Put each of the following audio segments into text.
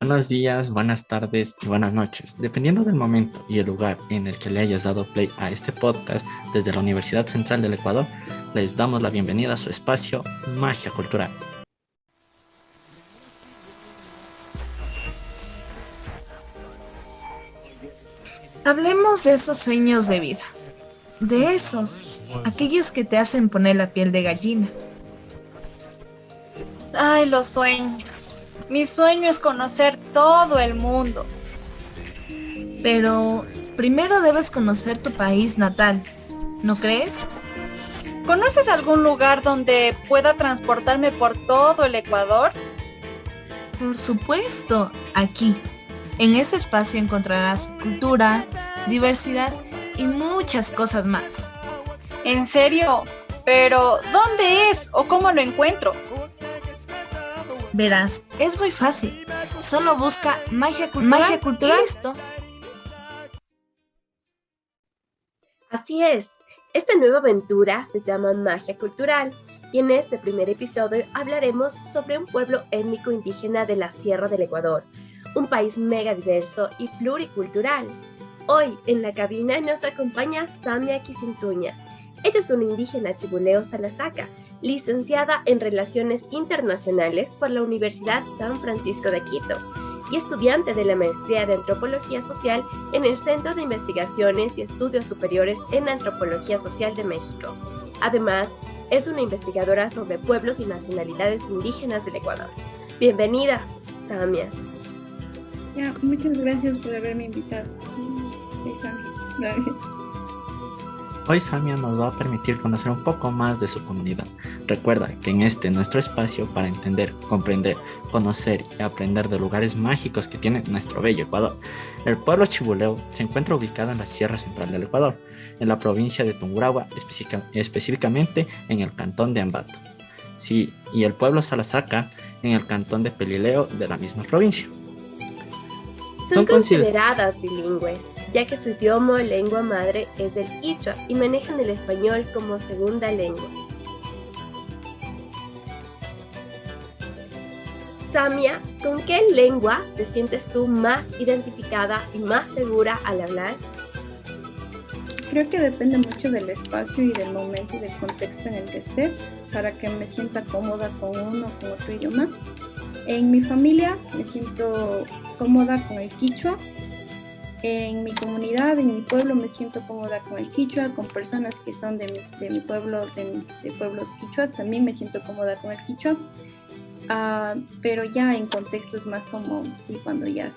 Buenos días, buenas tardes y buenas noches. Dependiendo del momento y el lugar en el que le hayas dado play a este podcast desde la Universidad Central del Ecuador, les damos la bienvenida a su espacio Magia Cultural. Hablemos de esos sueños de vida, de aquellos que te hacen poner la piel de gallina. Ay, los sueños. Mi sueño es conocer todo el mundo. Pero primero debes conocer tu país natal, ¿no crees? ¿Conoces algún lugar donde pueda transportarme por todo el Ecuador? Por supuesto, aquí. En ese espacio encontrarás cultura, diversidad y muchas cosas más. ¿En serio? Pero, ¿dónde es o cómo lo encuentro? Verás, es muy fácil. Solo busca magia cultural y listo. Así es, esta nueva aventura se llama Magia Cultural y en este primer episodio hablaremos sobre un pueblo étnico indígena de la Sierra del Ecuador, un país mega diverso y pluricultural. Hoy en la cabina nos acompaña Samia Quisintuña. Ella es una indígena chibuleo Salasaca, licenciada en Relaciones Internacionales por la Universidad San Francisco de Quito y estudiante de la Maestría de Antropología Social en el Centro de Investigaciones y Estudios Superiores en Antropología Social de México. Además, es una investigadora sobre pueblos y nacionalidades indígenas del Ecuador. Bienvenida, Samia. Ya, muchas gracias por haberme invitado. Sí, gracias. Hoy Samia nos va a permitir conocer un poco más de su comunidad. Recuerda que en este nuestro espacio para entender, comprender, conocer y aprender de lugares mágicos que tiene nuestro bello Ecuador. El pueblo chibuleo se encuentra ubicado en la Sierra Central del Ecuador, en la provincia de Tungurahua, específicamente en el cantón de Ambato. Sí, y el pueblo Salasaca en el cantón de Pelileo de la misma provincia. Son consideradas bilingües, ya que su idioma o lengua madre es el quichua y manejan el español como segunda lengua. Samia, ¿con qué lengua te sientes tú más identificada y más segura al hablar? Creo que depende mucho del espacio y del momento y del contexto en el que esté para que me sienta cómoda con uno o con otro idioma. En mi familia me siento cómoda con el quichua. En mi comunidad, en mi pueblo, me siento cómoda con el quichua. Con personas que son de mi pueblo, de pueblos quichuas, también me siento cómoda con el quichua. Pero ya en contextos más como, sí, cuando ya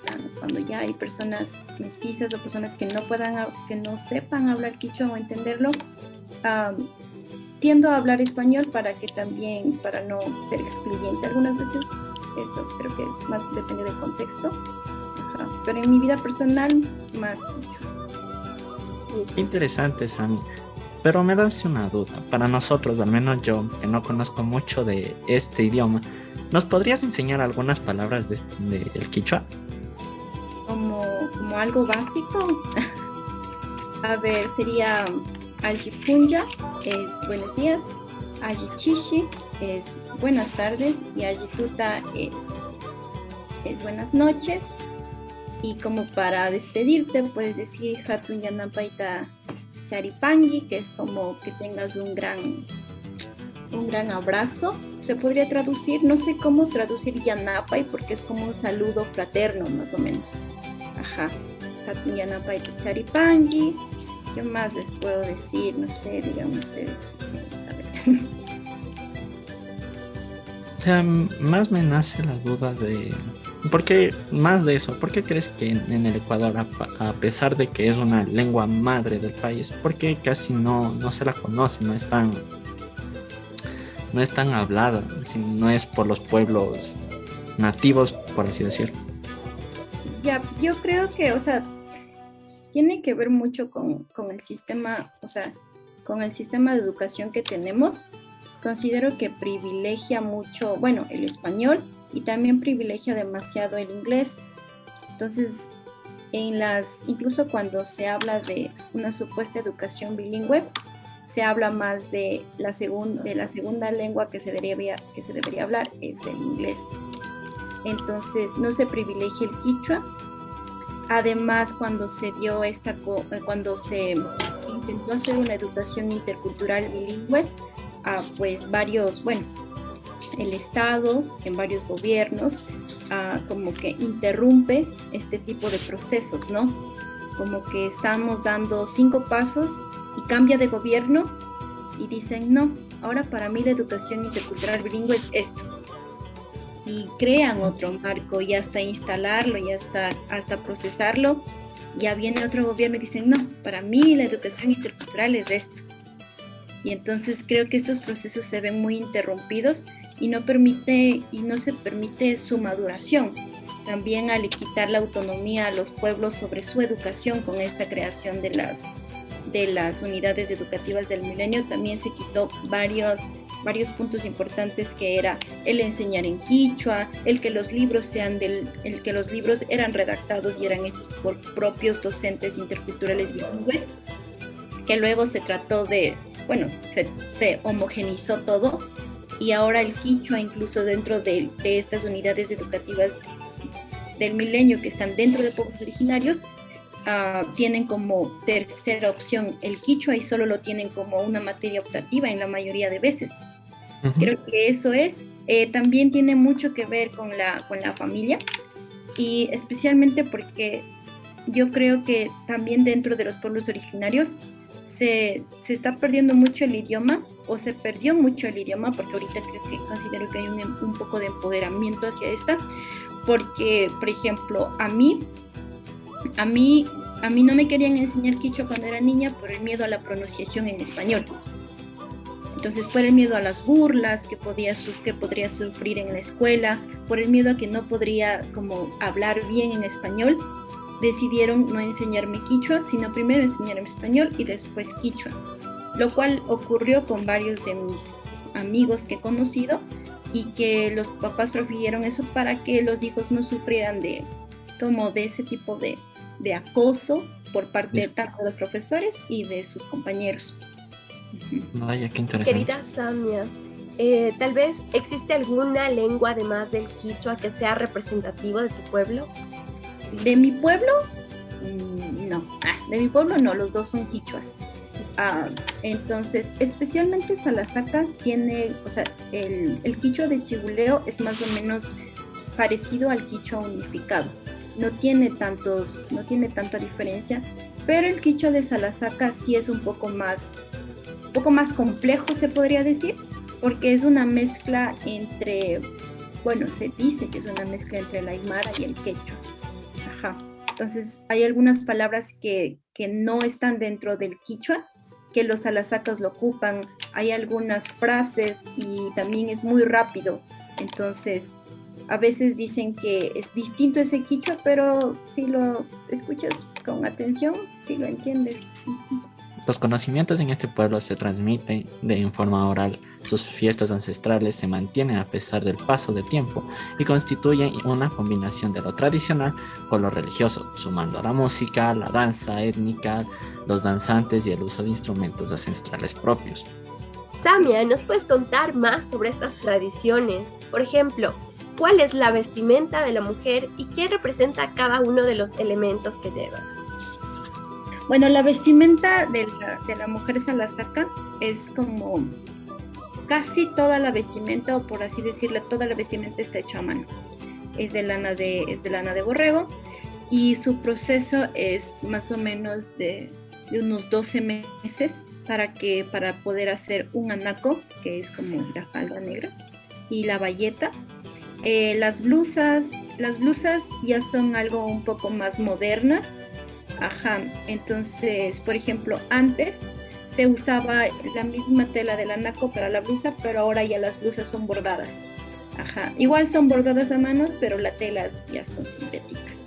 hay personas mestizas o personas que no sepan hablar quichua o entenderlo, tiendo a hablar español para no ser excluyente algunas veces. Eso creo que más depende del contexto. Ajá. Pero en mi vida personal, más quichua. Qué interesante, Sammy. Pero me da una duda. Para nosotros, al menos yo, que no conozco mucho de este idioma, ¿nos podrías enseñar algunas palabras del quichua? Como algo básico. A ver, sería Ajipunya, es buenos días. Ajichishi es buenas tardes y Ajituta es buenas noches. Y como para despedirte puedes decir Hatun Yanapaita Charipangi, que es como que tengas un gran abrazo. Se podría traducir, no sé cómo traducir Yanapay porque es como un saludo fraterno más o menos. Ajá. Hatun Yanapaita Charipangi. ¿Qué más les puedo decir? No sé, digan ustedes. A ver. O sea, más me nace la duda de... ¿Por qué más de eso? ¿Por qué crees que en el Ecuador, a pesar de que es una lengua madre del país, por qué casi no se la conoce, no es tan hablada, si no es por los pueblos nativos, por así decirlo? Ya, yo creo que, o sea, tiene que ver mucho con el sistema, o sea, con el sistema de educación que tenemos. Considero que privilegia mucho, bueno, el español y también privilegia demasiado el inglés. Entonces, incluso cuando se habla de una supuesta educación bilingüe, se habla más de la segunda lengua que se debería hablar, es el inglés. entonces no se privilegia el quichua. Además, cuando se dio cuando se intentó hacer una educación intercultural bilingüe, pues el Estado, en varios gobiernos, como que interrumpe este tipo de procesos, ¿no? Como que estamos dando 5 pasos y cambia de gobierno y dicen, no, ahora para mí la educación intercultural bilingüe es esto. Y crean otro marco y hasta instalarlo y hasta procesarlo, ya viene otro gobierno y dicen, no, para mí la educación intercultural es esto. Y entonces creo que estos procesos se ven muy interrumpidos y no se permite su maduración. También al quitar la autonomía a los pueblos sobre su educación con esta creación de las unidades educativas del milenio, también se quitó varios puntos importantes, que era el enseñar en quichua, el que los libros eran redactados y eran hechos por propios docentes interculturales bilingües, que luego se trató se homogenizó todo, y ahora el quichua, incluso dentro de estas unidades educativas del milenio que están dentro de pueblos originarios, tienen como tercera opción el quichua y solo lo tienen como una materia optativa en la mayoría de veces. Uh-huh. Creo que eso también tiene mucho que ver con la familia, y especialmente porque yo creo que también dentro de los pueblos originarios se está perdiendo mucho el idioma, o se perdió mucho el idioma, porque ahorita considero que hay un poco de empoderamiento hacia esta, porque, por ejemplo, a mí no me querían enseñar quichua cuando era niña por el miedo a la pronunciación en español. Entonces, por el miedo a las burlas que podría sufrir en la escuela, por el miedo a que no podría como hablar bien en español, decidieron no enseñarme quichua, sino primero enseñarme español y después quichua. Lo cual ocurrió con varios de mis amigos que he conocido, y que los papás prefirieron eso para que los hijos no sufrieran de ese tipo de acoso por parte tanto de los profesores y de sus compañeros. Vaya, qué interesante. Querida Samia, tal vez existe alguna lengua además del quichua que sea representativo de tu pueblo. ¿De mi pueblo? No. De mi pueblo no, los dos son quichuas. Entonces, especialmente Salasaca tiene, el quichua de Chibuleo es más o menos parecido al quichua unificado. No tiene tanta diferencia, pero el quichua de Salasaca sí es un poco más complejo, se podría decir, porque es una mezcla se dice que es una mezcla entre el aymara y el quechua. Ajá. Entonces, hay algunas palabras que no están dentro del quichua, que los salasacas lo ocupan. Hay algunas frases y también es muy rápido. Entonces, a veces dicen que es distinto ese quichua, pero si lo escuchas con atención, sí lo entiendes. Los conocimientos en este pueblo se transmiten en forma oral. Sus fiestas ancestrales se mantienen a pesar del paso del tiempo y constituyen una combinación de lo tradicional con lo religioso, sumando a la música, la danza étnica, los danzantes y el uso de instrumentos ancestrales propios. Samia, ¿nos puedes contar más sobre estas tradiciones? Por ejemplo, ¿cuál es la vestimenta de la mujer y qué representa cada uno de los elementos que lleva? Bueno, la vestimenta de la mujer salasaca es como casi toda la vestimenta, o por así decirlo, toda la vestimenta está hecha a mano. Es de lana de borrego, y su proceso es más o menos de unos 12 meses para poder hacer un anaco, que es como la falda negra, y la bayeta. Las blusas ya son algo un poco más modernas. Ajá, entonces, por ejemplo, antes se usaba la misma tela del anaco para la blusa, pero ahora ya las blusas son bordadas. Ajá, igual son bordadas a mano, pero las telas ya son sintéticas.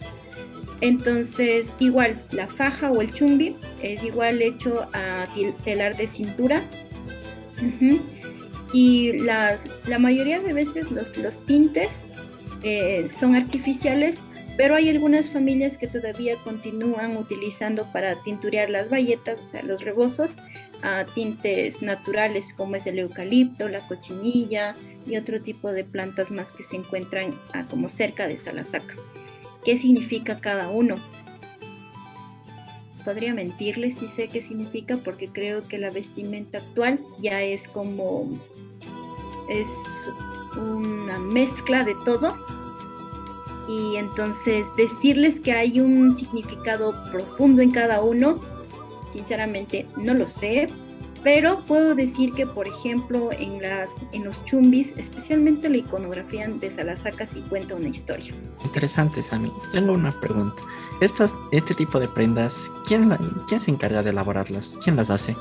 Entonces, igual la faja o el chumbi es igual hecho a telar de cintura. Uh-huh. Y la mayoría de veces los tintes son artificiales, pero hay algunas familias que todavía continúan utilizando para tinturear las bayetas, o sea, los rebozos, tintes naturales como es el eucalipto, la cochinilla y otro tipo de plantas más que se encuentran como cerca de Salasaca. ¿Qué significa cada uno? Podría mentirles si sé qué significa, porque creo que la vestimenta actual ya es una mezcla de todo, y entonces decirles que hay un significado profundo en cada uno, sinceramente no lo sé, pero puedo decir que, por ejemplo, en los chumbis, especialmente la iconografía de Salasaca, sí cuenta una historia. Interesante, Sami. Tengo una pregunta. Este tipo de prendas, ¿quién se encarga de elaborarlas? ¿Quién las hace?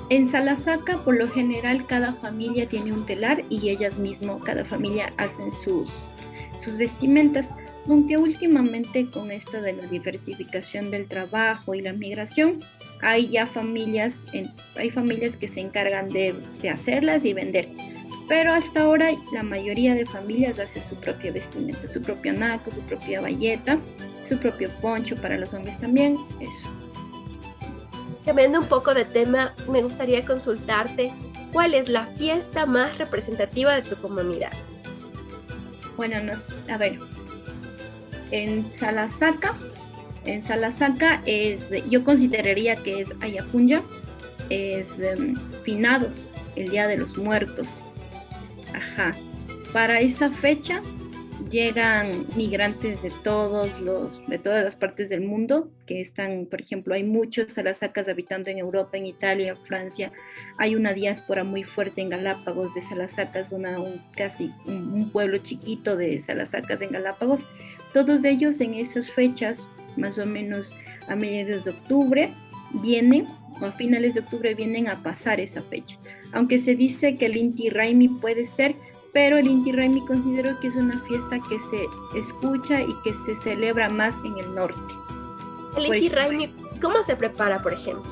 En Salasaca, por lo general, cada familia tiene un telar y ellas mismas, cada familia, hacen sus vestimentas, aunque últimamente con esto de la diversificación del trabajo y la migración, hay familias que se encargan de hacerlas y vender, pero hasta ahora la mayoría de familias hace su propia vestimenta, su propio anaco, su propia bayeta, su propio poncho, para los hombres también, eso. Cambiando un poco de tema, me gustaría consultarte, ¿cuál es la fiesta más representativa de tu comunidad? Bueno, a ver, en Salasaca yo consideraría que es Ayapunja, es Finados, el Día de los Muertos. Ajá. Para esa fecha llegan migrantes de todas las partes del mundo que están, por ejemplo, hay muchos salasacas habitando en Europa, en Italia, Francia. Hay una diáspora muy fuerte en Galápagos de salasacas, casi un pueblo chiquito de salasacas en Galápagos. Todos ellos en esas fechas, más o menos a mediados de octubre, o a finales de octubre vienen a pasar esa fecha. Aunque se dice que el Inti Raymi puede ser, pero el Inti Raymi considero que es una fiesta que se escucha y que se celebra más en el norte. El Inti Raymi, ¿cómo se prepara, por ejemplo?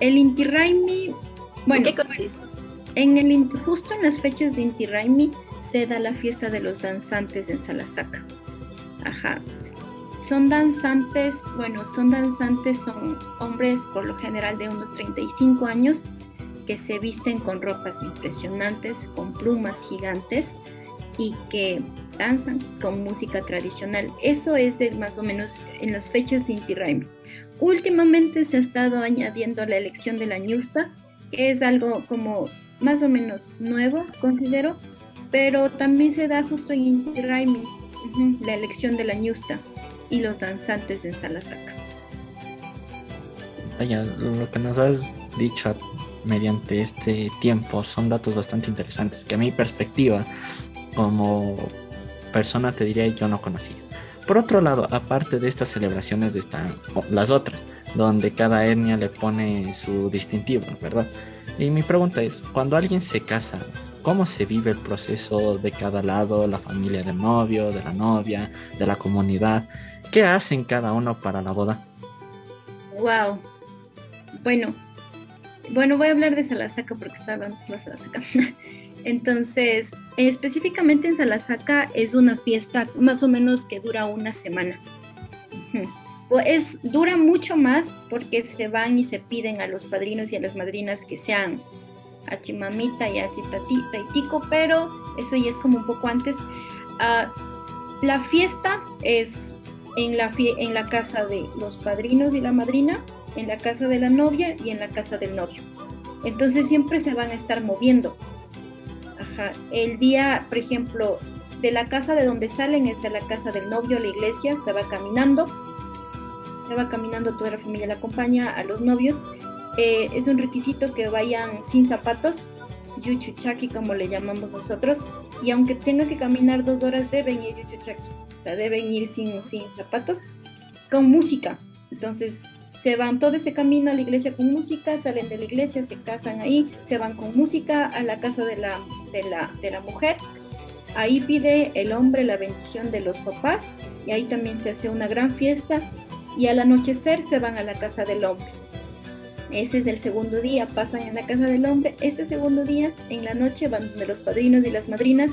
El Inti Raymi, bueno, ¿en qué consiste? Justo en las fechas de Inti Raymi se da la fiesta de los danzantes en Salasaca. Ajá. Son danzantes, son hombres por lo general de unos 35 años, que se visten con ropas impresionantes, con plumas gigantes y que danzan con música tradicional. Eso es más o menos en las fechas de Inti Raymi. Últimamente se ha estado añadiendo la elección de la ñusta, que es algo como más o menos nuevo, considero, pero también se da justo en Inti Raymi, la elección de la ñusta y los danzantes en Salasaca. Vaya, lo que nos has dicho mediante este tiempo son datos bastante interesantes que a mi perspectiva como persona te diría yo no conocía. Por otro lado, aparte de estas celebraciones están las otras, donde cada etnia le pone su distintivo, ¿verdad? Y mi pregunta es, cuando alguien se casa, ¿cómo se vive el proceso de cada lado, la familia del novio, de la novia, de la comunidad? ¿Qué hacen cada uno para la boda? Wow. Bueno, voy a hablar de Salasaca porque está hablando de Salasaca. Entonces, específicamente en Salasaca es una fiesta más o menos que dura una semana. Pues dura mucho más porque se van y se piden a los padrinos y a las madrinas que sean achimamita y achitaitico, pero eso ya es como un poco antes. La fiesta es en la casa de los padrinos y la madrina, en la casa de la novia y en la casa del novio. Entonces siempre se van a estar moviendo. Ajá. El día, por ejemplo, de la casa de donde salen es de la casa del novio a la iglesia, se va caminando, toda la familia la acompaña a los novios. Es un requisito que vayan sin zapatos, yuchuchaki como le llamamos nosotros, y aunque tengan que caminar 2 horas deben ir yuchuchaki, o sea, deben ir sin zapatos, con música. Entonces se van todo ese camino a la iglesia con música, salen de la iglesia, se casan ahí, se van con música a la casa de la mujer. Ahí pide el hombre la bendición de los papás y ahí también se hace una gran fiesta, y al anochecer se van a la casa del hombre. Ese es el segundo día, pasan en la casa del hombre. Este segundo día, en la noche, van donde los padrinos y las madrinas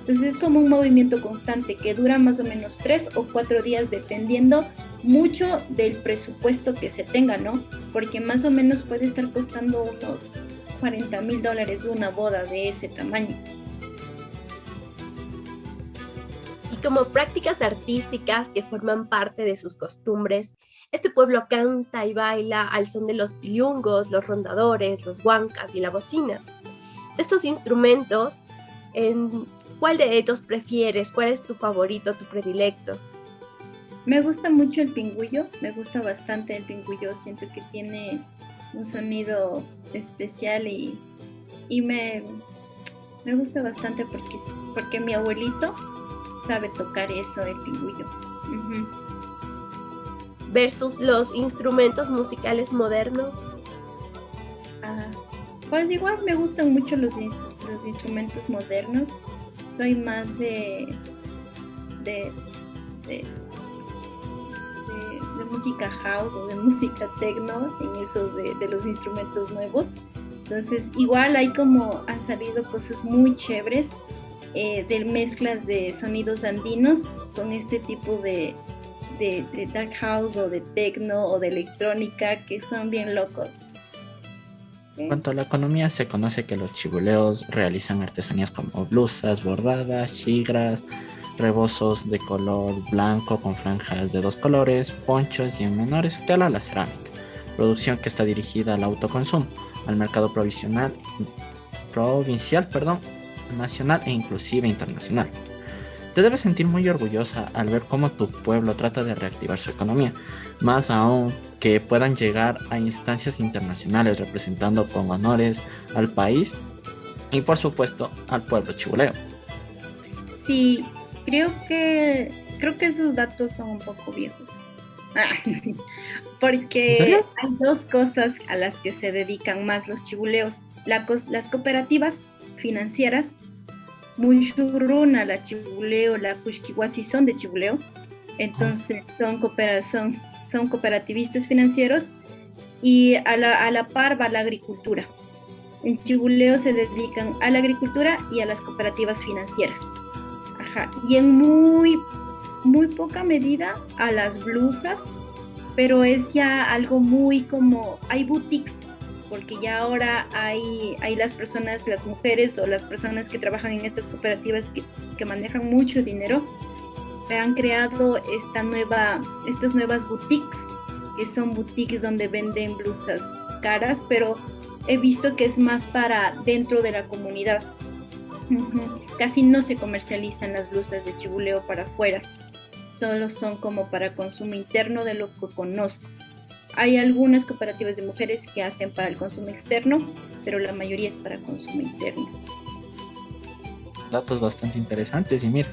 Entonces es como un movimiento constante que dura más o menos 3 o 4 días dependiendo mucho del presupuesto que se tenga, ¿no? Porque más o menos puede estar costando unos $40,000 una boda de ese tamaño. Y como prácticas artísticas que forman parte de sus costumbres, este pueblo canta y baila al son de los piliungos, los rondadores, los huancas y la bocina. De estos instrumentos, ¿en cuál de ellos prefieres? ¿Cuál es tu favorito, tu predilecto? Me gusta mucho el pingüillo, me gusta bastante el pingüillo, siento que tiene un sonido especial y me gusta bastante porque mi abuelito sabe tocar eso, el pingüillo. Ujú. Versus los instrumentos musicales modernos. Ah, pues igual me gustan mucho los instrumentos modernos, soy más de, de, de música house o de música techno en eso de los instrumentos nuevos. Entonces, igual hay como han salido cosas muy chéveres de mezclas de sonidos andinos con este tipo de dark house o de techno o de electrónica que son bien locos. En cuanto a la economía, se conoce que los chibuleos realizan artesanías como blusas bordadas, chigras, rebozos de color blanco con franjas de 2 colores, ponchos y en menor escala la cerámica, producción que está dirigida al autoconsumo, al mercado provincial, nacional e inclusive internacional. Te debes sentir muy orgullosa al ver cómo tu pueblo trata de reactivar su economía, más aún que puedan llegar a instancias internacionales representando con honores al país y por supuesto al pueblo chibuleo. Sí, creo que esos datos son un poco viejos. ¿En Porque serio? hay dos cosas a las que se dedican más los chibuleos. Las cooperativas financieras, Munshuruna, la Chibuleo, la Kushkiwasi son de Chibuleo. Oh, Entonces son cooperativistas financieros y a la par va la agricultura. En Chibuleo se dedican a la agricultura y a las cooperativas financieras. Ajá. Y en muy poca medida a las blusas, pero es ya algo muy como, hay boutiques, porque ya ahora hay las personas, las mujeres o las personas que trabajan en estas cooperativas que manejan mucho dinero, han creado estas nuevas boutiques, que son boutiques donde venden blusas caras, pero he visto que es más para dentro de la comunidad. Casi no se comercializan las blusas de Chibuleo para afuera, solo son como para consumo interno de lo que conozco. Hay algunas cooperativas de mujeres que hacen para el consumo externo, pero la mayoría es para consumo interno. datos bastante interesantes y mira,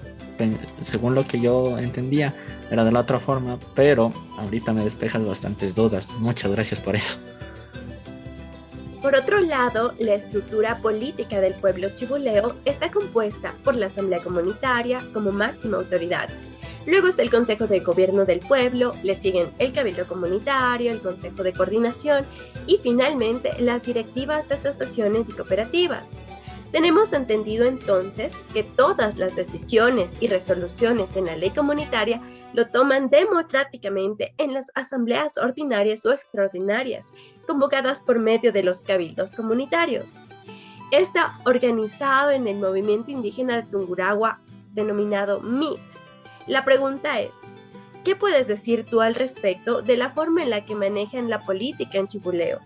según lo que yo entendía era de la otra forma, pero ahorita me despejas bastantes dudas. Muchas gracias por eso. Por otro lado, la estructura política del pueblo chibuleo está compuesta por la Asamblea Comunitaria como máxima autoridad. Luego está el Consejo de Gobierno del Pueblo, le siguen el Cabildo Comunitario, el Consejo de Coordinación y finalmente las directivas de asociaciones y cooperativas. Tenemos entendido entonces que todas las decisiones y resoluciones en la ley comunitaria lo toman democráticamente en las asambleas ordinarias o extraordinarias, convocadas por medio de los cabildos comunitarios. Está organizado en el movimiento indígena de Tungurahua denominado MIT. La pregunta es, ¿qué puedes decir tú al respecto de la forma en la que manejan la política en Chibuleo?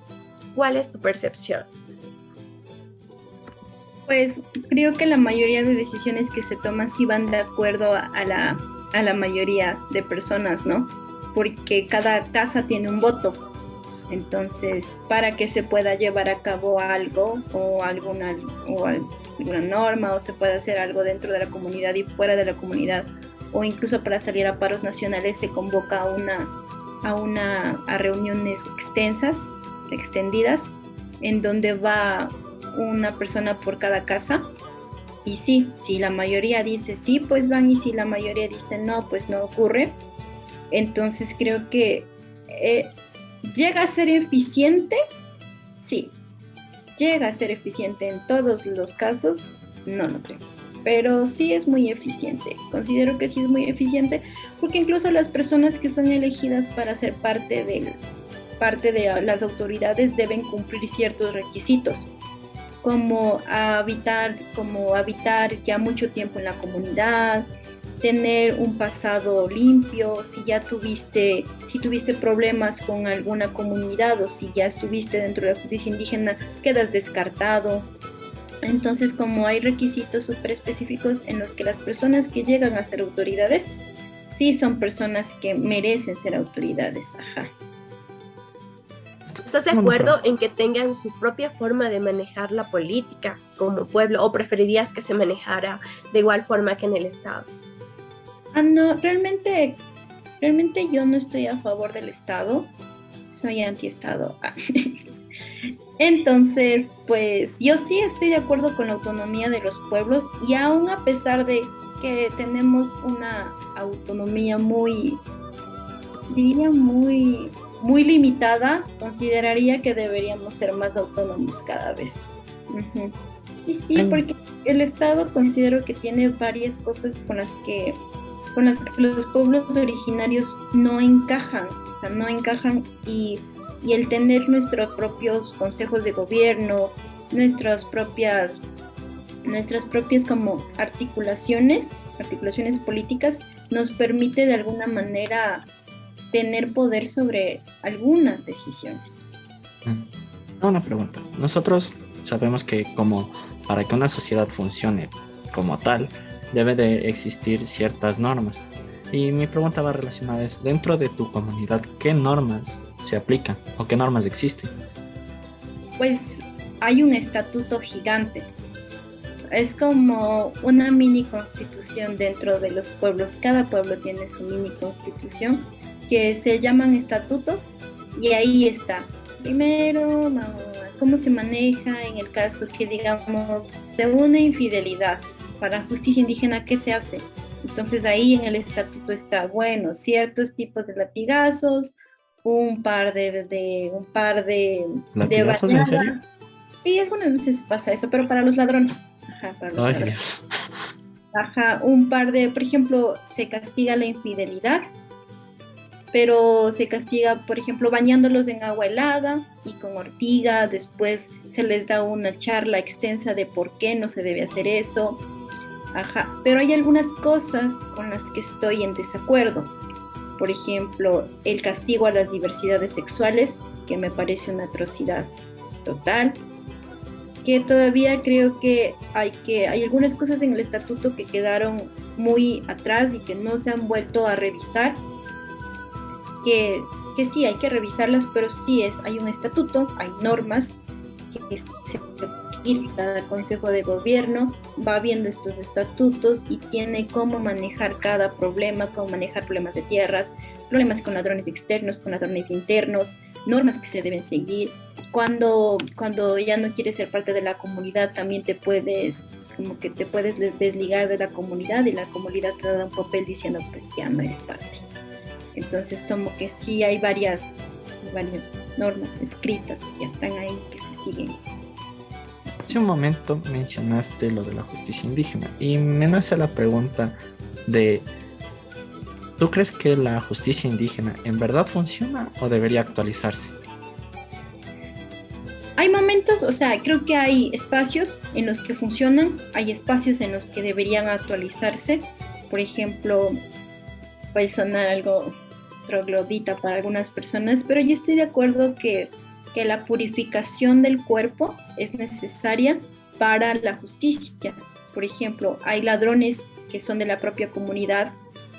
¿Cuál es tu percepción? Pues creo que la mayoría de decisiones que se toman sí van de acuerdo a la mayoría de personas, ¿no? Porque cada casa tiene un voto. Entonces, para que se pueda llevar a cabo algo o alguna norma o se pueda hacer algo dentro de la comunidad y fuera de la comunidad o incluso para salir a paros nacionales se convoca a reuniones extendidas, en donde va una persona por cada casa. Y sí, si la mayoría dice sí, pues van, y si la mayoría dice no, pues no ocurre. Entonces creo que llega a ser eficiente, sí. Llega a ser eficiente en todos los casos, no creo. pero sí es muy eficiente. Considero que sí es muy eficiente porque incluso las personas que son elegidas para ser parte de las autoridades deben cumplir ciertos requisitos, como habitar ya mucho tiempo en la comunidad, tener un pasado limpio, si tuviste problemas con alguna comunidad o si ya estuviste dentro de la justicia indígena, quedas descartado. Entonces, como hay requisitos súper específicos en los que las personas que llegan a ser autoridades, sí son personas que merecen ser autoridades. Ajá. ¿Estás de acuerdo en que tengan su propia forma de manejar la política como pueblo o preferirías que se manejara de igual forma que en el Estado? No, realmente yo no estoy a favor del Estado, soy anti-Estado. Entonces, pues yo sí estoy de acuerdo con la autonomía de los pueblos y aún a pesar de que tenemos una autonomía diría muy limitada, consideraría que deberíamos ser más autónomos cada vez. Uh-huh. Sí, porque el Estado considero que tiene varias cosas con las que los pueblos originarios no encajan, y el tener nuestros propios consejos de gobierno, nuestras propias como articulaciones políticas, nos permite de alguna manera tener poder sobre algunas decisiones. Una pregunta. Nosotros sabemos que como para que una sociedad funcione como tal, debe de existir ciertas normas. Y mi pregunta va relacionada a eso. Dentro de tu comunidad, ¿qué normas se aplican o qué normas existen? Pues hay un estatuto gigante. Es como una mini constitución dentro de los pueblos. Cada pueblo tiene su mini constitución que se llaman estatutos y ahí está. Primero, cómo se maneja en el caso que digamos de una infidelidad. Para justicia indígena, ¿qué se hace? Entonces ahí en el estatuto está, bueno, ciertos tipos de latigazos, un par de ¿Latigazos en serio? Sí, algunas veces pasa eso, pero para los ladrones. Ajá, para los ladrones. Dios. Ajá, por ejemplo, se castiga la infidelidad, pero se castiga, por ejemplo, bañándolos en agua helada y con ortiga. Después se les da una charla extensa de por qué no se debe hacer eso. Ajá, pero hay algunas cosas con las que estoy en desacuerdo. Por ejemplo, el castigo a las diversidades sexuales, que me parece una atrocidad total. Que todavía creo que hay algunas cosas en el estatuto que quedaron muy atrás y que no se han vuelto a revisar. Que sí, hay que revisarlas, pero sí hay un estatuto, hay normas que se y cada consejo de gobierno va viendo estos estatutos y tiene cómo manejar cada problema, cómo manejar problemas de tierras, problemas con ladrones externos, con ladrones internos, normas que se deben seguir. Cuando ya no quieres ser parte de la comunidad, también te puedes desligar de la comunidad y la comunidad te da un papel diciendo pues ya no eres parte. Entonces como que sí hay varias normas escritas que ya están ahí, que se siguen. Hace un momento mencionaste lo de la justicia indígena y me nace la pregunta de ¿tú crees que la justicia indígena en verdad funciona o debería actualizarse? Hay momentos, creo que hay espacios en los que funcionan, hay espacios en los que deberían actualizarse. Por ejemplo, puede sonar algo troglodita para algunas personas, pero yo estoy de acuerdo que la purificación del cuerpo es necesaria para la justicia. Por ejemplo, hay ladrones que son de la propia comunidad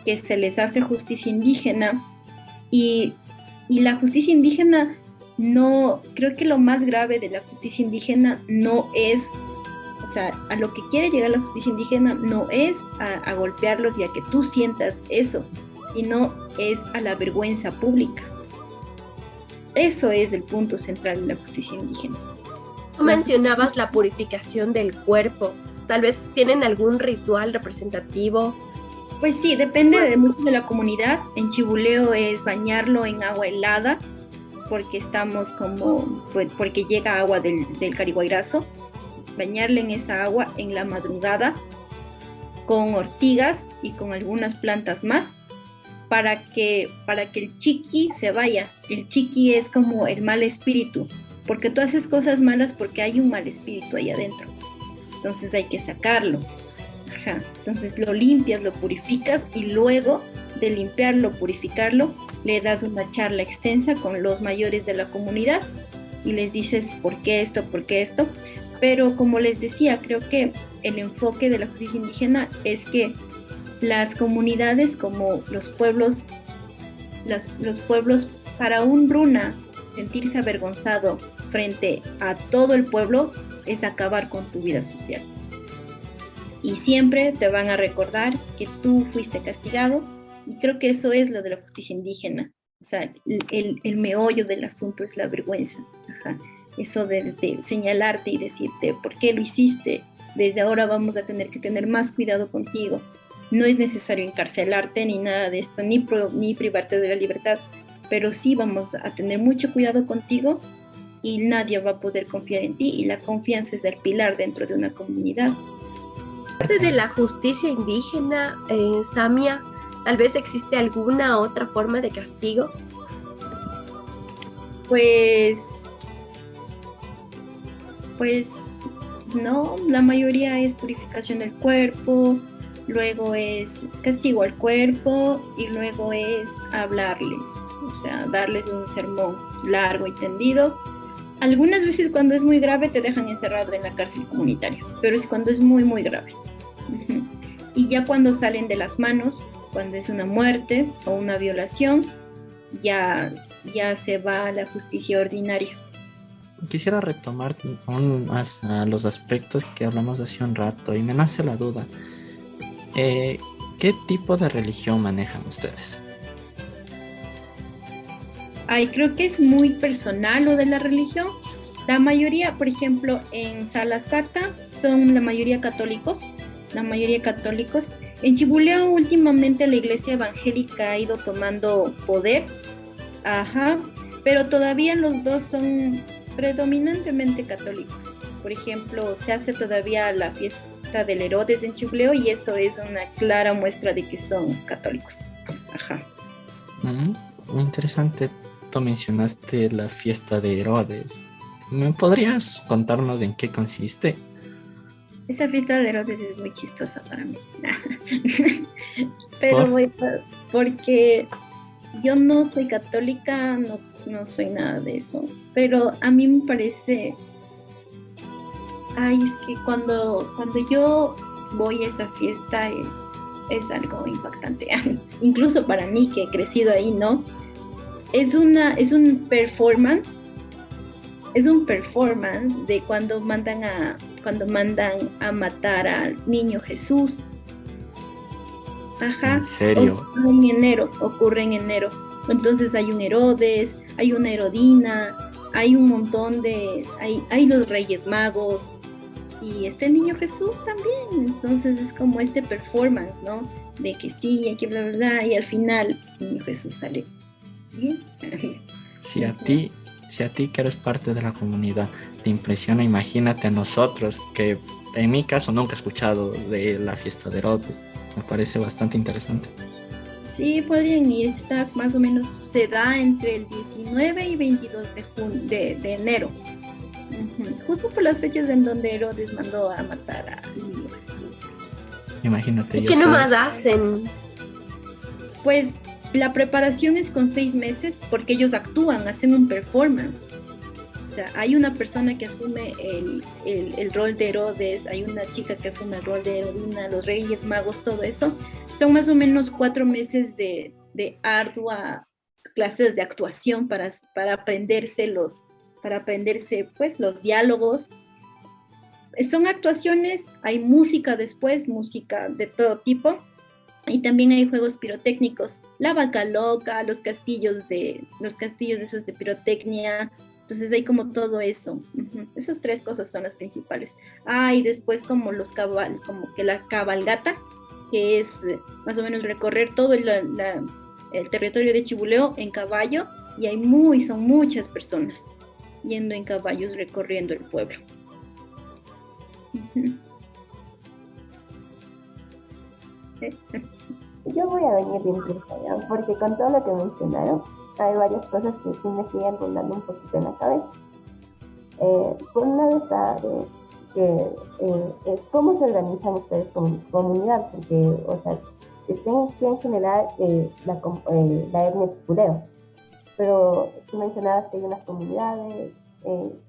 que se les hace justicia indígena y la justicia indígena no, creo que lo más grave de la justicia indígena no es, a lo que quiere llegar la justicia indígena no es a golpearlos y a que tú sientas eso, sino es a la vergüenza pública. Eso es el punto central de la justicia indígena. Tú mencionabas la purificación del cuerpo. Tal vez tienen algún ritual representativo. Pues sí, depende mucho de la comunidad. En Chibuleo es bañarlo en agua helada, porque porque llega agua del Cariguairazo. Bañarle en esa agua en la madrugada con ortigas y con algunas plantas más para que el chiqui se vaya. El chiqui es como el mal espíritu, porque tú haces cosas malas porque hay un mal espíritu ahí adentro. Entonces hay que sacarlo. Ajá. Entonces lo limpias, lo purificas y luego de limpiarlo, purificarlo, le das una charla extensa con los mayores de la comunidad y les dices por qué esto, pero como les decía, creo que el enfoque de la justicia indígena es que las comunidades como los pueblos, para un Bruna sentirse avergonzado frente a todo el pueblo es acabar con tu vida social. Y siempre te van a recordar que tú fuiste castigado, y creo que eso es lo de la justicia indígena. O sea, el meollo del asunto es la vergüenza. Ajá. Eso de señalarte y decirte por qué lo hiciste. Desde ahora vamos a tener que tener más cuidado contigo. No es necesario encarcelarte ni nada de esto, ni privarte de la libertad, pero sí vamos a tener mucho cuidado contigo y nadie va a poder confiar en ti, y la confianza es el pilar dentro de una comunidad. Aparte de la justicia indígena, Samia, tal vez existe alguna otra forma de castigo. Pues no, la mayoría es purificación del cuerpo, luego es castigo al cuerpo y luego es hablarles, o sea, darles un sermón largo y tendido. Algunas veces cuando es muy grave te dejan encerrado en la cárcel comunitaria, pero es cuando es muy, muy grave. Y ya cuando salen de las manos, cuando es una muerte o una violación, ya se va a la justicia ordinaria. Quisiera retomar aún más a los aspectos que hablamos hace un rato y me nace la duda. ¿Qué tipo de religión manejan ustedes? Creo que es muy personal lo de la religión. La mayoría, por ejemplo, en Salasata son la mayoría católicos. En Chibuleo últimamente la iglesia evangélica ha ido tomando poder. Ajá, pero todavía los dos son predominantemente católicos. Por ejemplo, se hace todavía la fiesta del Herodes en Chibuleo y eso es una clara muestra de que son católicos. Ajá. Interesante, tú mencionaste la fiesta de Herodes. ¿Me podrías contarnos en qué consiste? Esa fiesta de Herodes es muy chistosa para mí. Pero porque yo no soy católica, no soy nada de eso. Pero a mí me parece... es que cuando yo voy a esa fiesta es algo impactante. Incluso para mí, que he crecido ahí, ¿no? Es un performance. Es un performance de cuando mandan a matar al niño Jesús. Ajá. ¿En serio? Ocurre en enero. Entonces hay un Herodes, hay una Herodina, hay un montón hay los Reyes Magos y el niño Jesús también. Entonces es como este performance, ¿no? De que sí, hay que bla, bla, bla, y al final el niño Jesús sale bien. Si a ti que eres parte de la comunidad te impresiona, imagínate a nosotros, que en mi caso nunca he escuchado de la fiesta de Herodes. Me parece bastante interesante. Sí, podrían ir, está más o menos, se da entre el 19 y 22 de enero. Justo por las fechas en donde Herodes mandó a matar a niño Jesús. Imagínate. ¿Y qué nomás hacen? Pues la preparación es con 6 meses porque ellos hacen un performance. O sea, hay una persona que asume el rol de Herodes, hay una chica que asume el rol de Herodina, los Reyes Magos, todo eso. Son más o menos 4 meses de ardua clases de actuación para aprenderse pues los diálogos. Son actuaciones, hay música después, música de todo tipo. Y también hay juegos pirotécnicos, la vaca loca, los castillos esos de pirotecnia. Entonces hay como todo eso. Esas 3 cosas son las principales. Y después como como que la cabalgata, que es más o menos recorrer todo el territorio de Chibuleo en caballo, y son muchas personas yendo en caballos recorriendo el pueblo. Yo voy a venir de impulso, ¿ya? Porque con todo lo que mencionaron, hay varias cosas que sí me siguen rondando un poquito en la cabeza. Por un lado está es cómo se organizan ustedes como comunidad, porque, o sea, en general la etnia es judeo, pero tú mencionabas que hay unas comunidades,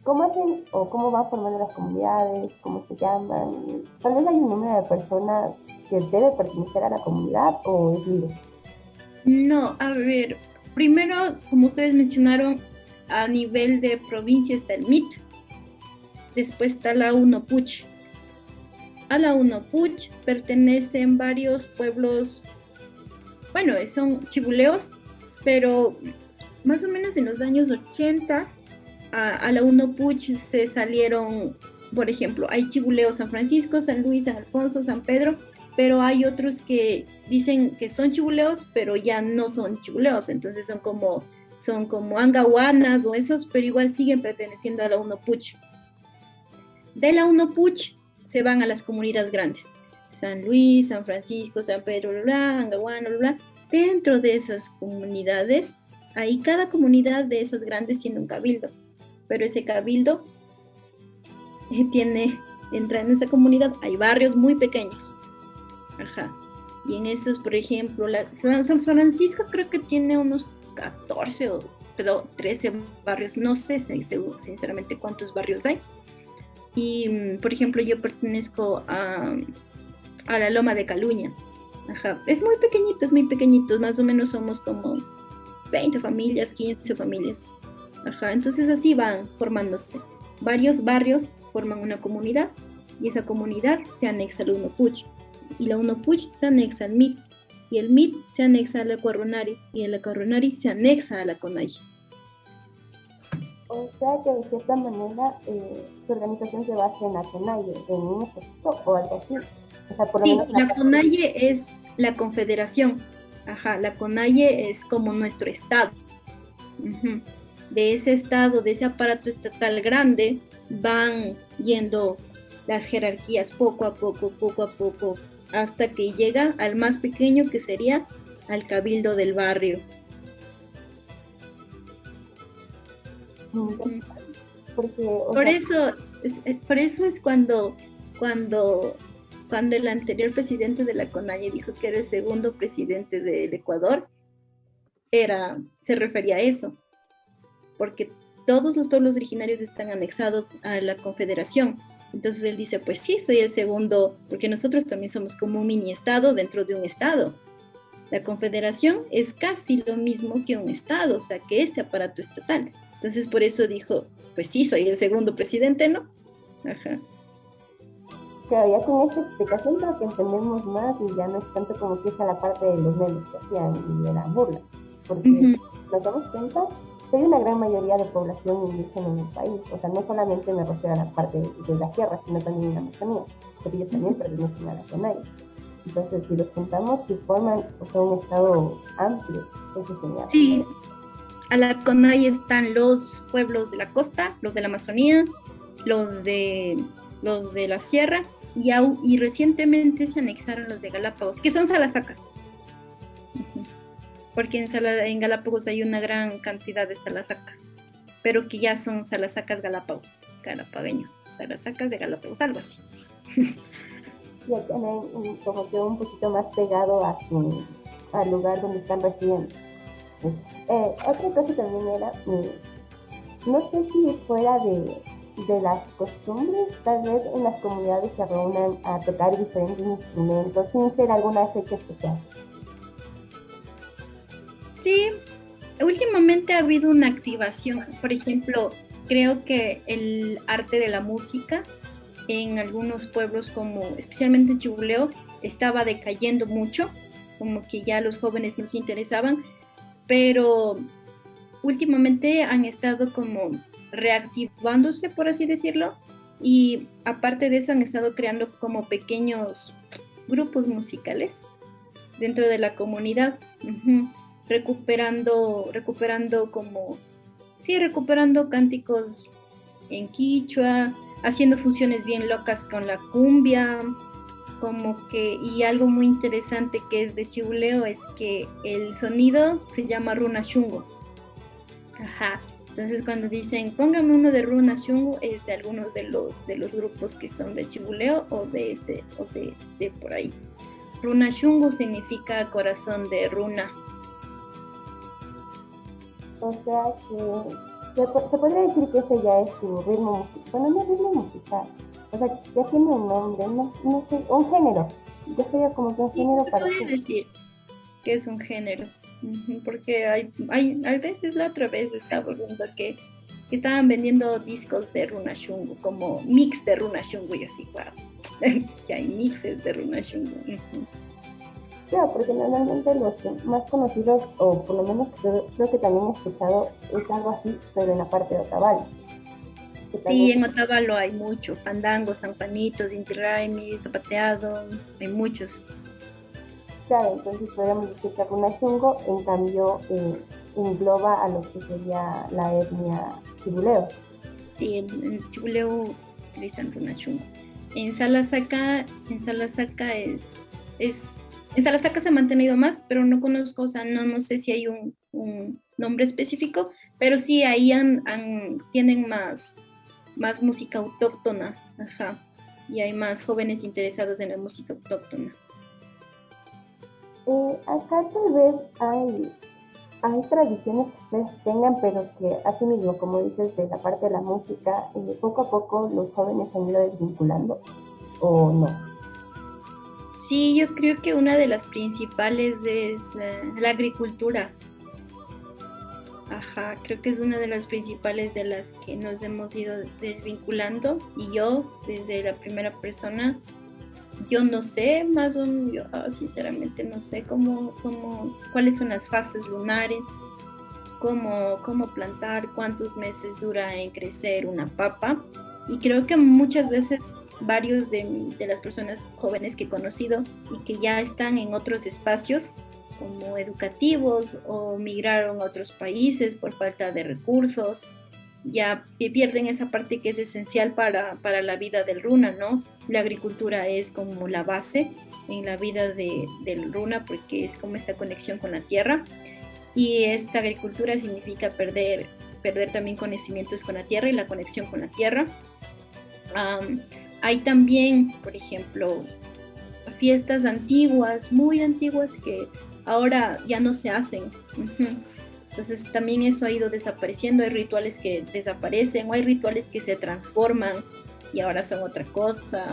¿cómo hacen o cómo van formando las comunidades? ¿Cómo se llaman? Tal vez hay un número de personas que debe pertenecer a la comunidad o es libre. No, a ver, primero, como ustedes mencionaron, a nivel de provincia está el MIT, después está la UNOPUCH. A la UNOPUCH pertenecen varios pueblos, bueno, son chibuleos, pero más o menos en los años 80 a la UNOPUCH se salieron, por ejemplo, hay chibuleos San Francisco, San Luis, San Alfonso, San Pedro, pero hay otros que dicen que son chibuleos, pero ya no son chibuleos, entonces son como angahuanas o esos, pero igual siguen perteneciendo a la UNOPUCH. De la UNOPUCH se van a las comunidades grandes, San Luis, San Francisco, San Pedro, Angahuana, dentro de esas comunidades, ahí cada comunidad de esas grandes tiene un cabildo, pero ese cabildo entra en esa comunidad, hay barrios muy pequeños, ajá, y en esos, por ejemplo, San Francisco creo que tiene unos 14 o 13 barrios, no sé sinceramente cuántos barrios hay, y por ejemplo yo pertenezco a la Loma de Caluña, ajá, es muy pequeñito, más o menos somos como 20 familias, 15 familias, ajá, entonces así van formándose, varios barrios forman una comunidad, y esa comunidad se anexa al UNOPUCH, y la UNOPUCH se anexa al MIT, y el MIT se anexa a la Acuarronari, y el Acuarronari se anexa a la CONAI. O sea que de cierta manera su organización se basa en la CONAIE, en un ejército o algo así. O sea, por lo Sí, menos la CONAIE es la confederación, ajá, la CONAIE es como nuestro estado. Uh-huh. De ese estado, de ese aparato estatal grande, van yendo las jerarquías poco a poco, hasta que llega al más pequeño, que sería al cabildo del barrio. Porque, por eso es cuando el anterior presidente de la CONAIE dijo que era el segundo presidente del Ecuador, se refería a eso, porque todos los pueblos originarios están anexados a la confederación. Entonces él dice, pues sí, soy el segundo, porque nosotros también somos como un mini estado dentro de un estado. La confederación es casi lo mismo que un estado, o sea, que este aparato estatal. Entonces por eso dijo, pues sí, soy el segundo presidente, ¿no? Ajá. Claro, ya con esta explicación creo que entendemos más y ya no es tanto como que es a la parte de los memes que hacían y de la burla. Porque nos damos cuenta que hay una gran mayoría de población indígena en el país. O sea, no solamente me refiero a la parte de la sierra, sino también en la Amazonía, porque ellos también pertenecen a la CONAIE. Entonces, si los juntamos, si forman un estado amplio, eso es genial. Sí, a la CONAIE están los pueblos de la costa, los de la Amazonía, los de la sierra, y recientemente se anexaron los de Galápagos, que son salasacas. Porque en Galápagos hay una gran cantidad de salasacas, pero que ya son salasacas galapagueños, salasacas de Galápagos, algo así. Ya tienen como que un poquito más pegado al lugar donde están residiendo. Otra cosa también era, no sé si fuera de las costumbres, tal vez en las comunidades se reúnan a tocar diferentes instrumentos sin ser alguna fecha especial. Sí, últimamente ha habido una activación, por ejemplo, creo que el arte de la música en algunos pueblos, como especialmente en Chibuleo, estaba decayendo mucho, como que ya los jóvenes no se interesaban, pero últimamente han estado como reactivándose, por así decirlo, y aparte de eso han estado creando como pequeños grupos musicales dentro de la comunidad, recuperando cánticos en quichua, haciendo fusiones bien locas con la cumbia, como que, y algo muy interesante que es de Chibuleo es que el sonido se llama runa shungo. Ajá. Entonces cuando dicen póngame uno de runa shungo es de algunos de los grupos que son de Chibuleo o de ese o de por ahí. Runa shungo significa corazón de runa. O sea que se podría decir que ese ya es su ritmo musical. Bueno, no es ritmo musical. O sea, ya tiene un nombre, no sé, un género. Ya sería como que un género Se para podría ti. decir que es un género. Porque a veces la otra vez estaba viendo que estaban vendiendo discos de Runa Shungo, como mix de Runa Shungo y así, wow. Que hay mixes de Runa Shungo. Claro, porque normalmente los más conocidos, o por lo menos creo que también he escuchado, es algo así, pero en la parte de Otavalo. Sí, en Otavalo hay mucho, Fandango, San Juanitos, Inti Raymi, Zapateado, hay muchos. Claro, entonces podríamos decir que Runa Shungo, en cambio, engloba a lo que sería la etnia Chibuleo. Sí, en Chibuleu utilizan Runa Shungo. En Salasaca es en Salasaca se ha mantenido más, pero no conozco, o sea, no sé si hay un nombre específico, pero sí ahí tienen más música autóctona, ajá, y hay más jóvenes interesados en la música autóctona. Acá tal vez hay tradiciones que ustedes tengan, pero que así mismo, como dices, de la parte de la música, poco a poco los jóvenes se han ido desvinculando, ¿o no? Sí, yo creo que una de las principales es la agricultura. Ajá, creo que es una de las principales de las que nos hemos ido desvinculando y yo, desde la primera persona, yo no sé más o menos, yo sinceramente no sé cuáles son las fases lunares, cómo plantar, cuántos meses dura en crecer una papa. Y creo que muchas veces varios de las personas jóvenes que he conocido y que ya están en otros espacios como educativos o migraron a otros países por falta de recursos, ya pierden esa parte que es esencial para la vida del runa, ¿no? La agricultura es como la base en la vida del runa porque es como esta conexión con la tierra y esta agricultura significa perder también conocimientos con la tierra y la conexión con la tierra. Hay también, por ejemplo, fiestas antiguas, muy antiguas que ahora ya no se hacen. Entonces también eso ha ido desapareciendo, hay rituales que desaparecen o hay rituales que se transforman y ahora son otra cosa.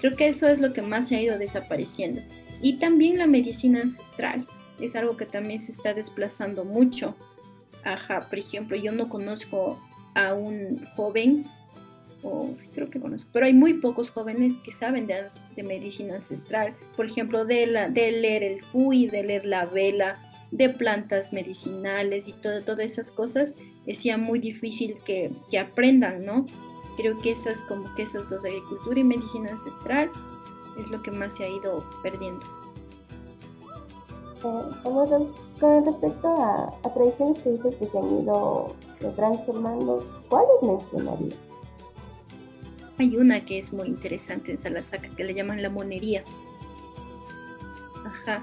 Creo que eso es lo que más se ha ido desapareciendo. Y también la medicina ancestral, es algo que también se está desplazando mucho. Ajá, por ejemplo, yo no conozco a un joven, o sí creo que conozco, pero hay muy pocos jóvenes que saben de medicina ancestral. Por ejemplo, de leer el cuy, de leer la vela, de plantas medicinales y todas esas cosas, decía muy difícil que aprendan, ¿no? Creo que esas dos, agricultura y medicina ancestral, es lo que más se ha ido perdiendo. Con respecto a tradiciones que dices que se han ido transformando, ¿cuáles mencionarías? Hay una que es muy interesante en Salasaca que le llaman la monería. Ajá.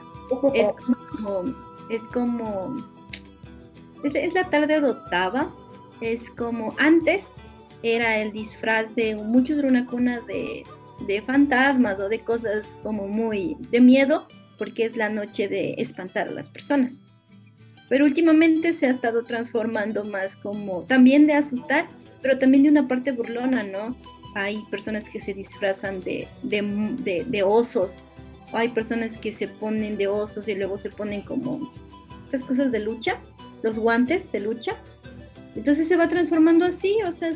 Es la tarde de octava. Es como antes era el disfraz de muchos runacunas de fantasmas o de cosas como muy de miedo, porque es la noche de espantar a las personas. Pero últimamente se ha estado transformando más como también de asustar, pero también de una parte burlona, ¿no? Hay personas que se disfrazan de osos, o hay personas que se ponen de osos y luego se ponen como estas cosas de lucha, los guantes de lucha. Entonces se va transformando así, o sea,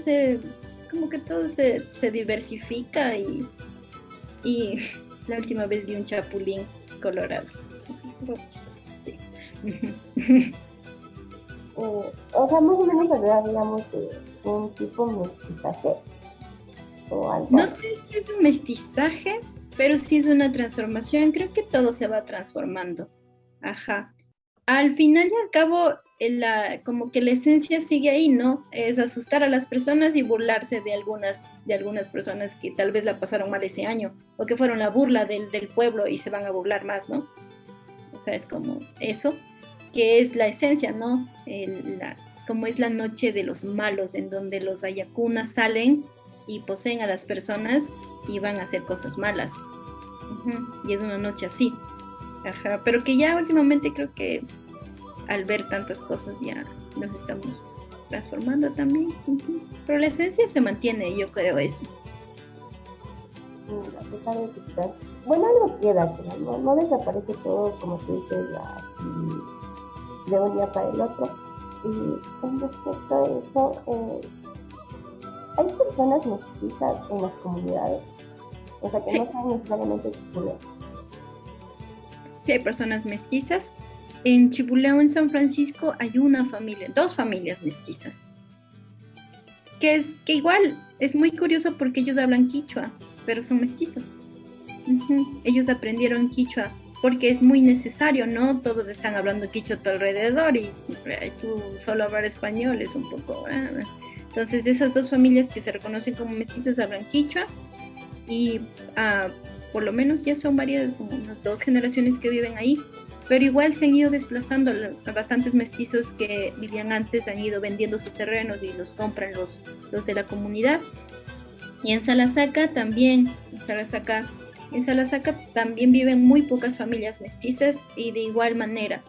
como que todo se diversifica y la última vez vi un chapulín colorado. Sí. O sea, más o menos hablaríamos de un tipo mestizaje o algo. No sé si es un mestizaje, pero sí es una transformación. Creo que todo se va transformando. Ajá. al final y al cabo, como que la esencia sigue ahí, ¿no? Es asustar a las personas y burlarse de algunas personas que tal vez la pasaron mal ese año, o que fueron la burla del pueblo y se van a burlar más, ¿no? O sea, es como eso, que es la esencia, ¿no? Como es la noche de los malos, en donde los ayacunas salen y poseen a las personas y van a hacer cosas malas. Y es una noche así. Ajá, pero que ya últimamente creo que al ver tantas cosas ya nos estamos transformando también. Pero la esencia se mantiene, yo creo eso. A pesar de que quizás, bueno, algo queda, pero no desaparece todo, como tú dices, de un día para el otro. Y con respecto a eso, hay personas mestizas en las comunidades, o sea, que sí, no son necesariamente chipuleos. Sí, hay personas mestizas. En Chibuleo, en San Francisco, hay dos familias mestizas. Que igual es muy curioso porque ellos hablan quichua, pero son mestizos. Ellos aprendieron quichua porque es muy necesario, ¿no? Todos están hablando quichua a tu alrededor y tú solo hablar español es un poco... Entonces, esas dos familias que se reconocen como mestizas hablan quichua y por lo menos ya son como unas 2 generaciones que viven ahí, pero igual se han ido desplazando. Bastantes mestizos que vivían antes han ido vendiendo sus terrenos y los compran los de la comunidad. Y en Salasaca también, en Salasaca también viven muy pocas familias mestizas y de igual manera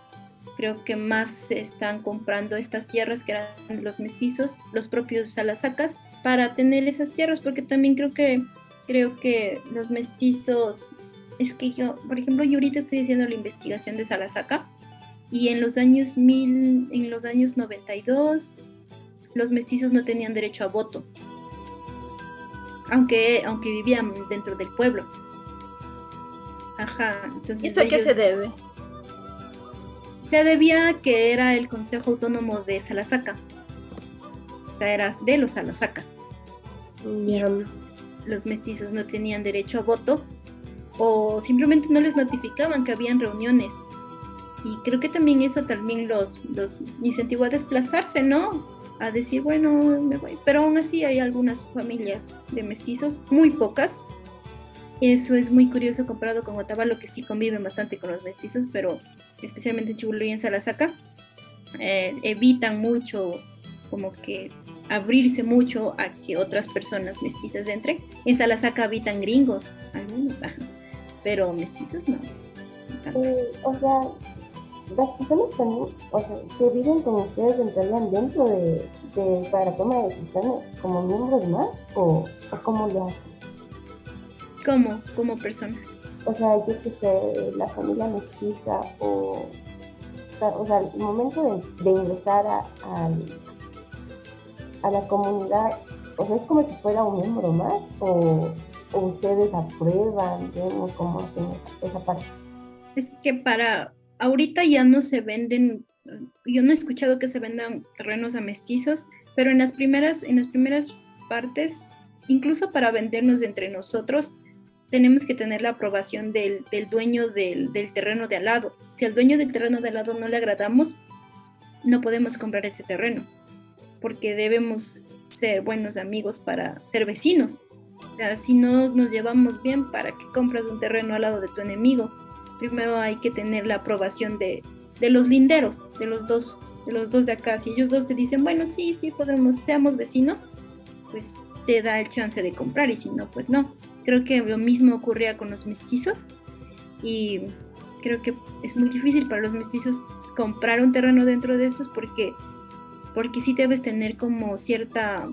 creo que más se están comprando estas tierras que eran los mestizos, los propios Salasacas, para tener esas tierras, porque también creo que los mestizos, es que yo, por ejemplo, yo ahorita estoy haciendo la investigación de Salasaca y en los años 92, los mestizos no tenían derecho a voto, aunque vivían dentro del pueblo. Ajá, entonces... ¿Y esto a qué se debe? Se debía a que era el Consejo Autónomo de Salasaca, o sea, era de los Salasacas. Yeah. Los mestizos no tenían derecho a voto o simplemente no les notificaban que habían reuniones. Y creo que también eso también los incentivó a desplazarse, ¿no? A decir, bueno, me voy. Pero aún así hay algunas familias de mestizos, muy pocas. Eso es muy curioso comparado con Otavalo, que sí conviven bastante con los mestizos, pero especialmente en Chibulú y en Salasaca evitan mucho, como que abrirse mucho a que otras personas mestizas entren. En Salasaca habitan gringos, algunos, pero mestizos no. O sea, las personas también, o sea, que viven con ustedes entrarían dentro para la toma de decisiones como miembros más, o cómo lo hacen. Como personas. O sea, yo que sé, la familia mestiza o sea, el momento de ingresar a la comunidad, o sea, es como si fuera un miembro más, o ustedes aprueban, digamos, cómo hacen esa parte. Es que para ahorita ya no se venden, yo no he escuchado que se vendan terrenos a mestizos, pero en las primeras partes, incluso para vendernos entre nosotros, tenemos que tener la aprobación del dueño del terreno de al lado. Si al dueño del terreno de al lado no le agradamos, no podemos comprar ese terreno, porque debemos ser buenos amigos para ser vecinos. O sea, si no nos llevamos bien, ¿para qué compras un terreno al lado de tu enemigo? Primero hay que tener la aprobación de los linderos, de los dos de acá. Si ellos dos te dicen, bueno, sí, seamos vecinos, pues te da el chance de comprar, y si no, pues no. Creo que lo mismo ocurría con los mestizos y creo que es muy difícil para los mestizos comprar un terreno dentro de estos porque sí debes tener como cierta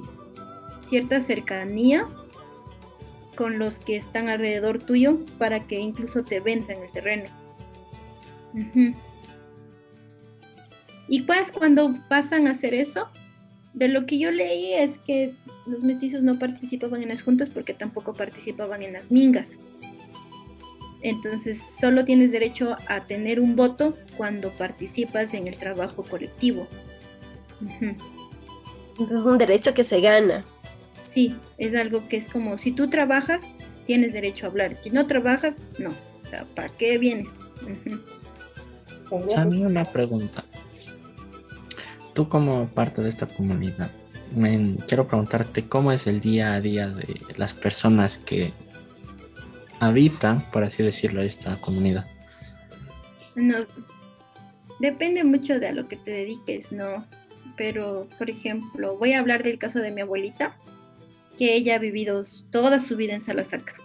cercanía con los que están alrededor tuyo para que incluso te vendan el terreno. Y pues cuando pasan a hacer eso, de lo que yo leí es que los mestizos no participaban en las juntas porque tampoco participaban en las mingas. Entonces solo tienes derecho a tener un voto cuando participas en el trabajo colectivo. Entonces es un derecho que se gana. Sí, es algo que es como, si tú trabajas, tienes derecho a hablar. Si no trabajas, no. O sea, ¿para qué vienes? Sammy, una pregunta. Tú como parte de esta comunidad, quiero preguntarte cómo es el día a día de las personas que habitan, por así decirlo, esta comunidad. No, depende mucho de a lo que te dediques, ¿no? Pero, por ejemplo, voy a hablar del caso de mi abuelita, que ella ha vivido toda su vida en Salasaca.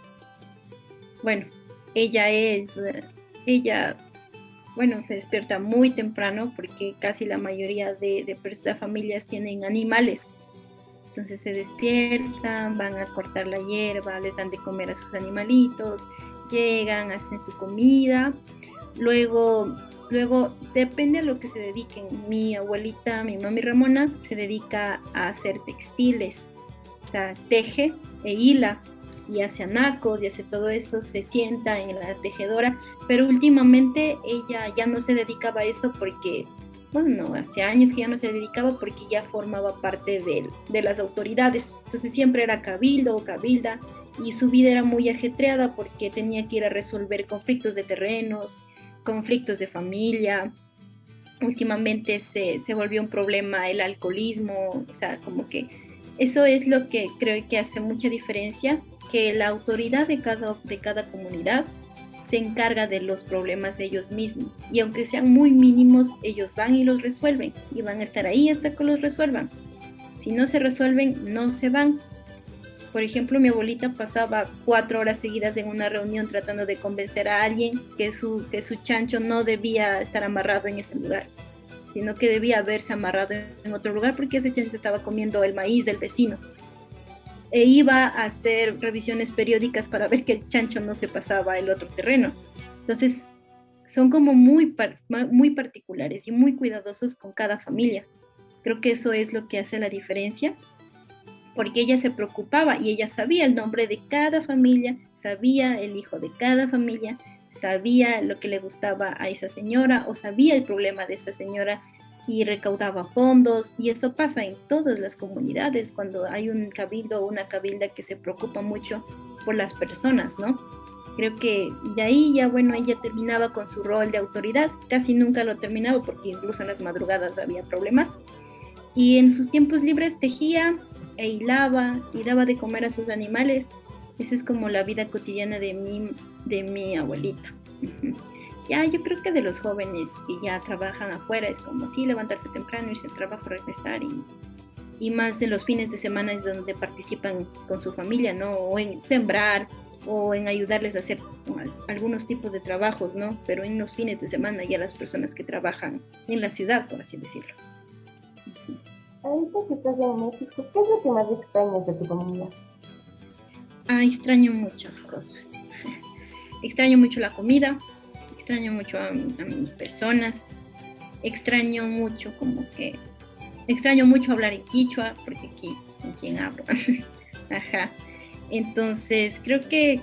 Bueno, ella, bueno, se despierta muy temprano porque casi la mayoría de familias tienen animales. Entonces se despiertan, van a cortar la hierba, les dan de comer a sus animalitos, llegan, hacen su comida. Luego depende a lo que se dediquen. Mi abuelita, mi mami Ramona, se dedica a hacer textiles. O sea, teje e hila y hace anacos y hace todo eso, se sienta en la tejedora, pero últimamente ella ya no se dedicaba a eso porque, bueno, no, hace años que ya no se dedicaba porque ya formaba parte de las autoridades. Entonces siempre era cabildo o cabilda y su vida era muy ajetreada porque tenía que ir a resolver conflictos de terrenos, conflictos de familia. Últimamente se volvió un problema el alcoholismo, o sea, como que eso es lo que creo que hace mucha diferencia, que la autoridad de cada comunidad se encarga de los problemas de ellos mismos. Y aunque sean muy mínimos, ellos van y los resuelven. Y van a estar ahí hasta que los resuelvan. Si no se resuelven, no se van. Por ejemplo, mi abuelita pasaba 4 horas seguidas en una reunión tratando de convencer a alguien que su chancho no debía estar amarrado en ese lugar, sino que debía haberse amarrado en otro lugar porque ese chancho estaba comiendo el maíz del vecino. E iba a hacer revisiones periódicas para ver que el chancho no se pasaba el otro terreno. Entonces, son como muy particulares y muy cuidadosos con cada familia. Creo que eso es lo que hace la diferencia, porque ella se preocupaba y ella sabía el nombre de cada familia, sabía el hijo de cada familia, sabía lo que le gustaba a esa señora o sabía el problema de esa señora y recaudaba fondos. Y eso pasa en todas las comunidades cuando hay un cabildo o una cabilda que se preocupa mucho por las personas, ¿no? Creo que de ahí ya, bueno, ella terminaba con su rol de autoridad, casi nunca lo terminaba porque incluso en las madrugadas había problemas, y en sus tiempos libres tejía e hilaba y daba de comer a sus animales. Esa es como la vida cotidiana de mi abuelita. Ya, yo creo que de los jóvenes que ya trabajan afuera es como sí, levantarse temprano, irse al trabajo, regresar y más en los fines de semana es donde participan con su familia, ¿no? O en sembrar o en ayudarles a hacer algunos tipos de trabajos, ¿no? Pero en los fines de semana ya las personas que trabajan en la ciudad, por así decirlo. Ahorita que estás en México, ¿qué es lo que más extrañas de tu comunidad? Extraño muchas cosas. Extraño mucho la comida, extraño mucho a mis personas, extraño mucho hablar en quichua, porque aquí con quién hablo. Ajá. Entonces, creo que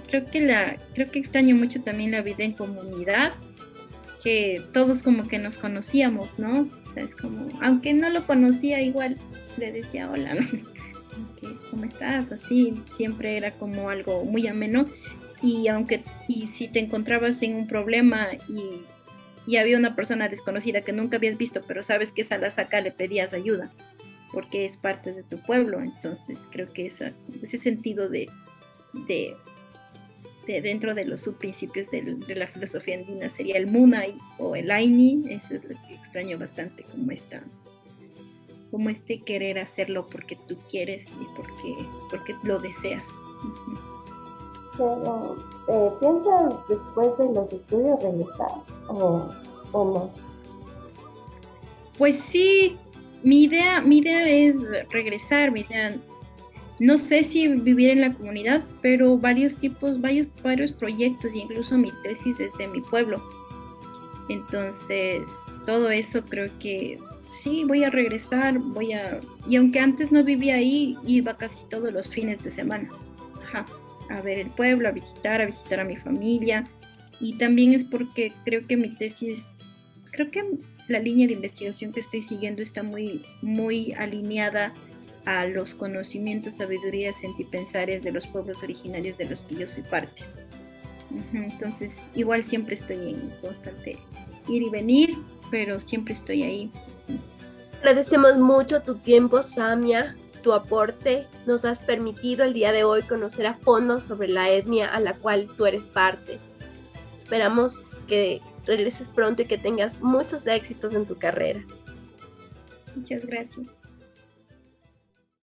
extraño mucho también la vida en comunidad, que todos como que nos conocíamos, ¿no? O sea, es como, aunque no lo conocía, igual le decía hola, ¿no? ¿Cómo estás? Así, siempre era como algo muy ameno. Y si te encontrabas en un problema y había una persona desconocida que nunca habías visto, pero sabes que esa la saca, le pedías ayuda, porque es parte de tu pueblo. Entonces creo que ese sentido de dentro de los subprincipios de la filosofía andina sería el Munay o el Aini. Eso es lo que extraño bastante, como este querer hacerlo porque tú quieres y porque lo deseas. Pero, ¿piensas después de los estudios regresar o no? Pues sí, mi idea es regresar. Mi idea, no sé si vivir en la comunidad, pero varios proyectos, e incluso mi tesis es de mi pueblo. Entonces, todo eso creo que sí, voy a regresar, y aunque antes no vivía ahí, iba casi todos los fines de semana. Ajá. A ver el pueblo, a visitar a mi familia, y también es porque creo que mi tesis, creo que la línea de investigación que estoy siguiendo está muy, muy alineada a los conocimientos, sabidurías sentipensares de los pueblos originarios de los que yo soy parte. Entonces, igual siempre estoy en constante ir y venir, pero siempre estoy ahí. Agradecemos mucho tu tiempo, Samia, tu aporte. Nos has permitido el día de hoy conocer a fondo sobre la etnia a la cual tú eres parte. Esperamos que regreses pronto y que tengas muchos éxitos en tu carrera. Muchas gracias.